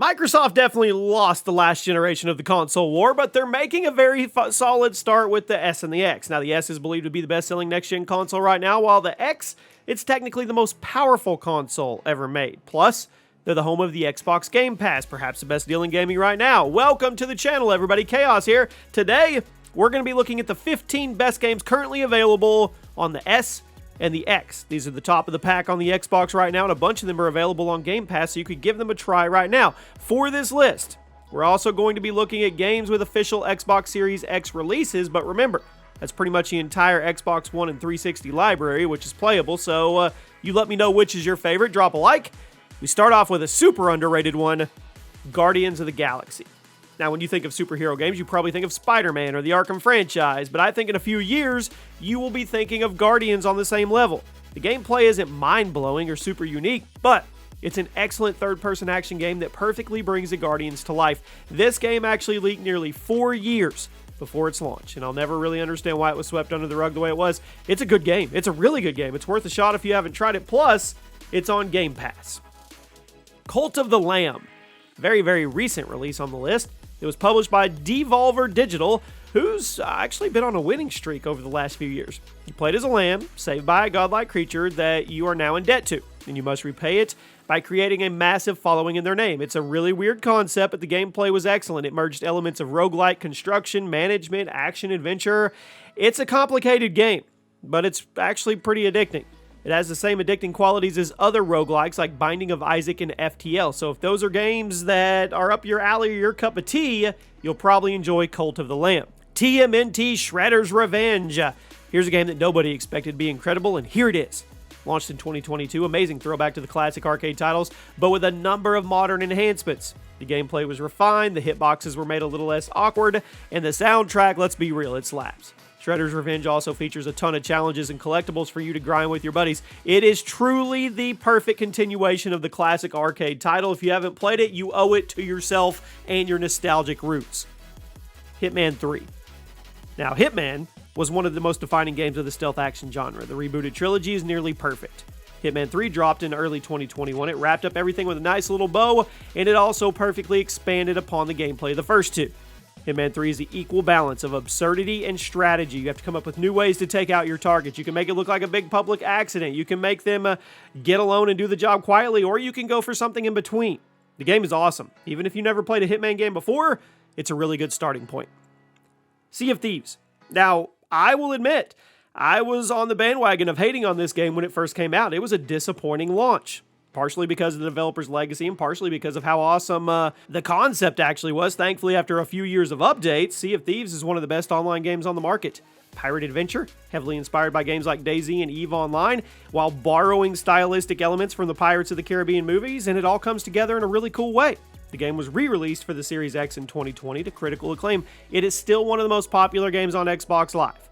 Microsoft definitely lost the last generation of the console war, but they're making a very solid start with the S and the X. Now, the S is believed to be the best-selling next-gen console right now, while the X, it's technically the most powerful console ever made. Plus, they're the home of the Xbox Game Pass, perhaps the best deal in gaming right now. Welcome to the channel, everybody. Chaos here. Today, we're going to be looking at the 15 best games currently available on the S and the X. These are the top of the pack on the Xbox right now, and a bunch of them are available on Game Pass, so you could give them a try right now. For this list, we're also going to be looking at games with official Xbox Series X releases, but remember, that's pretty much the entire Xbox One and 360 library, which is playable, so you let me know which is your favorite. Drop a like. We start off with a super underrated one, Guardians of the Galaxy. Now, when you think of superhero games, you probably think of Spider-Man or the Arkham franchise, but I think in a few years, you will be thinking of Guardians on the same level. The gameplay isn't mind-blowing or super unique, but it's an excellent third-person action game that perfectly brings the Guardians to life. This game actually leaked nearly 4 years before its launch, and I'll never really understand why it was swept under the rug the way it was. It's a good game. It's a really good game. It's worth a shot if you haven't tried it. Plus, it's on Game Pass. Cult of the Lamb. Very, very recent release on the list. It was published by Devolver Digital, who's actually been on a winning streak over the last few years. You played as a lamb, saved by a godlike creature that you are now in debt to, and you must repay it by creating a massive following in their name. It's a really weird concept, but the gameplay was excellent. It merged elements of roguelike construction, management, action, adventure. It's a complicated game, but it's actually pretty addicting. It has the same addicting qualities as other roguelikes like Binding of Isaac and FTL, so if those are games that are up your alley or your cup of tea, you'll probably enjoy Cult of the Lamb. TMNT Shredder's Revenge. Here's a game that nobody expected to be incredible, and here it is. Launched in 2022, amazing throwback to the classic arcade titles, but with a number of modern enhancements. The gameplay was refined, the hitboxes were made a little less awkward, and the soundtrack, let's be real, it slaps. Shredder's Revenge also features a ton of challenges and collectibles for you to grind with your buddies. It is truly the perfect continuation of the classic arcade title. If you haven't played it, you owe it to yourself and your nostalgic roots. Hitman 3. Now, Hitman was one of the most defining games of the stealth action genre. The rebooted trilogy is nearly perfect. Hitman 3 dropped in early 2021. It wrapped up everything with a nice little bow, and it also perfectly expanded upon the gameplay of the first two. Hitman 3 is the equal balance of absurdity and strategy. You have to come up with new ways to take out your targets. You can make it look like a big public accident. You can make them get alone and do the job quietly, or you can go for something in between. The game is awesome. Even if you never played a Hitman game before, it's a really good starting point. Sea of Thieves. Now, I will admit, I was on the bandwagon of hating on this game when it first came out. It was a disappointing launch. Partially because of the developer's legacy and partially because of how awesome the concept actually was. Thankfully, after a few years of updates, Sea of Thieves is one of the best online games on the market. Pirate adventure, heavily inspired by games like DayZ and EVE Online, while borrowing stylistic elements from the Pirates of the Caribbean movies, and it all comes together in a really cool way. The game was re-released for the Series X in 2020 to critical acclaim. It is still one of the most popular games on Xbox Live.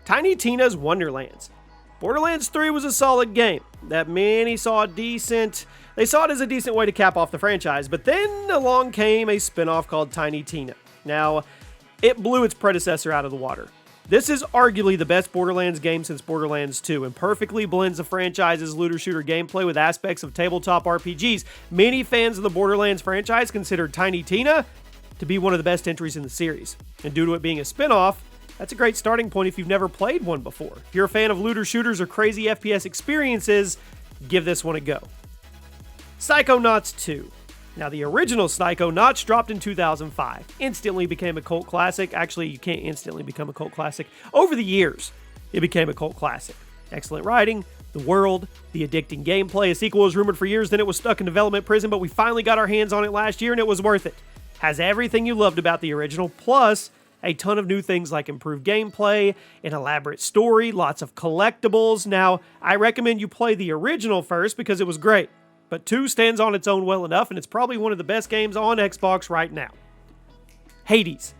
Tiny Tina's Wonderlands. Borderlands 3 was a solid game that many saw decent. They saw it as a decent way to cap off the franchise, but then along came a spin-off called Tiny Tina. Now, it blew its predecessor out of the water. This is arguably the best Borderlands game since Borderlands 2 and perfectly blends the franchise's looter-shooter gameplay with aspects of tabletop RPGs. Many fans of the Borderlands franchise consider Tiny Tina to be one of the best entries in the series, and due to it being a spin-off, that's a great starting point if you've never played one before. If you're a fan of looter shooters or crazy FPS experiences, give this one a go. Psychonauts 2. Now, the original Psychonauts dropped in 2005. Instantly became a cult classic. Actually, you can't instantly become a cult classic. Over the years, it became a cult classic. Excellent writing, the world, the addicting gameplay. A sequel was rumored for years, then it was stuck in development prison, but we finally got our hands on it last year, and it was worth it. Has everything you loved about the original, plus a ton of new things like improved gameplay, an elaborate story, lots of collectibles. Now, I recommend you play the original first because it was great, but 2 stands on its own well enough, and it's probably one of the best games on Xbox right now. Hades.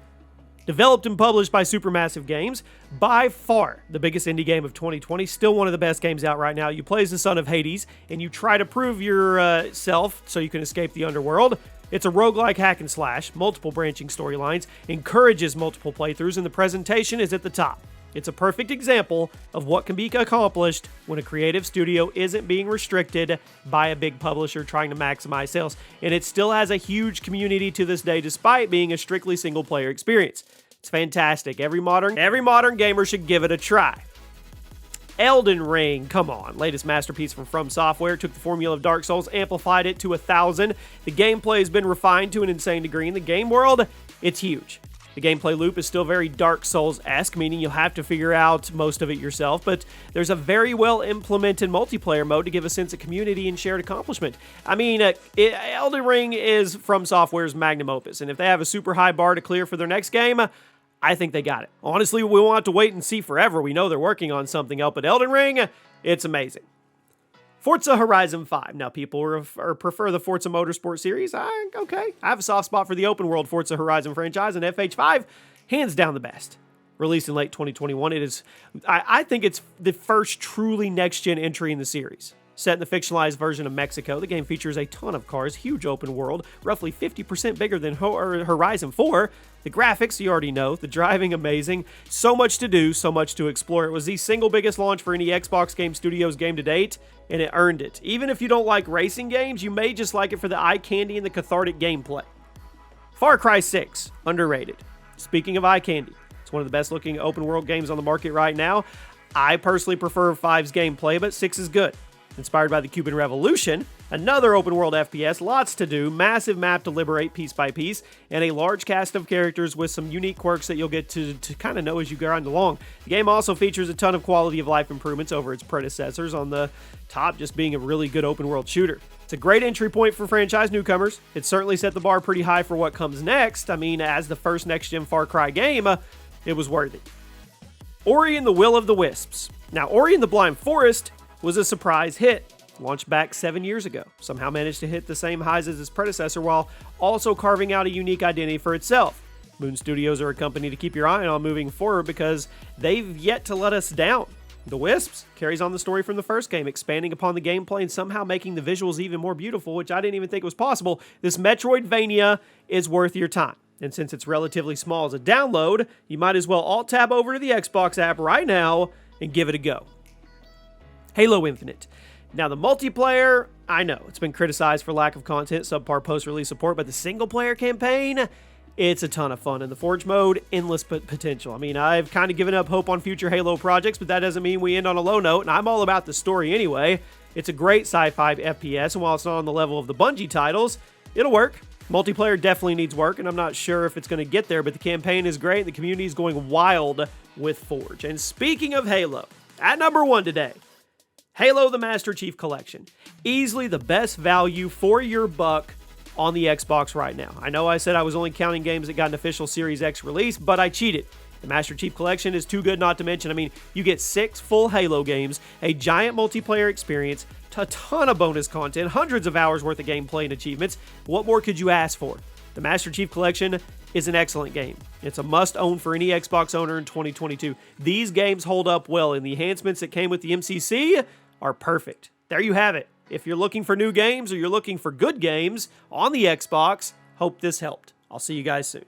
Developed and published by Supermassive Games, by far the biggest indie game of 2020, still one of the best games out right now. You play as the son of Hades, and you try to prove yourself so you can escape the underworld. It's a roguelike hack and slash, multiple branching storylines, encourages multiple playthroughs, and the presentation is at the top. It's a perfect example of what can be accomplished when a creative studio isn't being restricted by a big publisher trying to maximize sales. And it still has a huge community to this day despite being a strictly single-player experience. It's fantastic. Every modern gamer should give it a try. Elden Ring, come on. Latest masterpiece from Software. Took the formula of Dark Souls, amplified it to 1,000. The gameplay has been refined to an insane degree. In the game world, it's huge. The gameplay loop is still very Dark Souls-esque, meaning you'll have to figure out most of it yourself, but there's a very well-implemented multiplayer mode to give a sense of community and shared accomplishment. I mean, Elden Ring is From Software's magnum opus, and if they have a super high bar to clear for their next game, I think they got it. Honestly, we won't have to wait and see forever. We know they're working on something else, but Elden Ring, it's amazing. Forza Horizon 5. Now, people prefer the Forza Motorsport series. Okay. I have a soft spot for the open world Forza Horizon franchise, and FH5, hands down the best. Released in late 2021, it is, I think it's the first truly next-gen entry in the series. Set in the fictionalized version of Mexico, the game features a ton of cars, huge open world, roughly 50% bigger than Horizon 4. The graphics, you already know, the driving, amazing. So much to do, so much to explore. It was the single biggest launch for any Xbox Game Studios game to date, and it earned it. Even if you don't like racing games, you may just like it for the eye candy and the cathartic gameplay. Far Cry 6, underrated. Speaking of eye candy, it's one of the best looking open world games on the market right now. I personally prefer 5's gameplay, but 6 is good. Inspired by the Cuban Revolution, another open-world FPS, lots to do, massive map to liberate piece by piece, and a large cast of characters with some unique quirks that you'll get to kind of know as you grind along. The game also features a ton of quality-of-life improvements over its predecessors, on the top just being a really good open-world shooter. It's a great entry point for franchise newcomers. It certainly set the bar pretty high for what comes next. I mean, as the first next-gen Far Cry game, it was worthy. Ori and the Will of the Wisps. Now, Ori and the Blind Forest was a surprise hit. Launched back 7 years ago. Somehow managed to hit the same highs as its predecessor while also carving out a unique identity for itself. Moon Studios are a company to keep your eye on moving forward because they've yet to let us down. The Wisps carries on the story from the first game, expanding upon the gameplay and somehow making the visuals even more beautiful, which I didn't even think was possible. This Metroidvania is worth your time. And since it's relatively small as a download, you might as well alt-tab over to the Xbox app right now and give it a go. Halo Infinite. Now, the multiplayer, I know, it's been criticized for lack of content, subpar post-release support, but the single-player campaign, it's a ton of fun. And the Forge mode, endless potential. I mean, I've kind of given up hope on future Halo projects, but that doesn't mean we end on a low note, and I'm all about the story anyway. It's a great sci-fi FPS, and while it's not on the level of the Bungie titles, it'll work. Multiplayer definitely needs work, and I'm not sure if it's going to get there, but the campaign is great, and the community is going wild with Forge. And speaking of Halo, at number 1 today, Halo the Master Chief Collection. Easily the best value for your buck on the Xbox right now. I know I said I was only counting games that got an official Series X release, but I cheated. The Master Chief Collection is too good not to mention. I mean, you get 6 full Halo games, a giant multiplayer experience, a ton of bonus content, hundreds of hours worth of gameplay and achievements. What more could you ask for? The Master Chief Collection is an excellent game. It's a must-own for any Xbox owner in 2022. These games hold up well, and the enhancements that came with the MCC are perfect. There you have it. If you're looking for new games or you're looking for good games on the Xbox, hope this helped. I'll see you guys soon.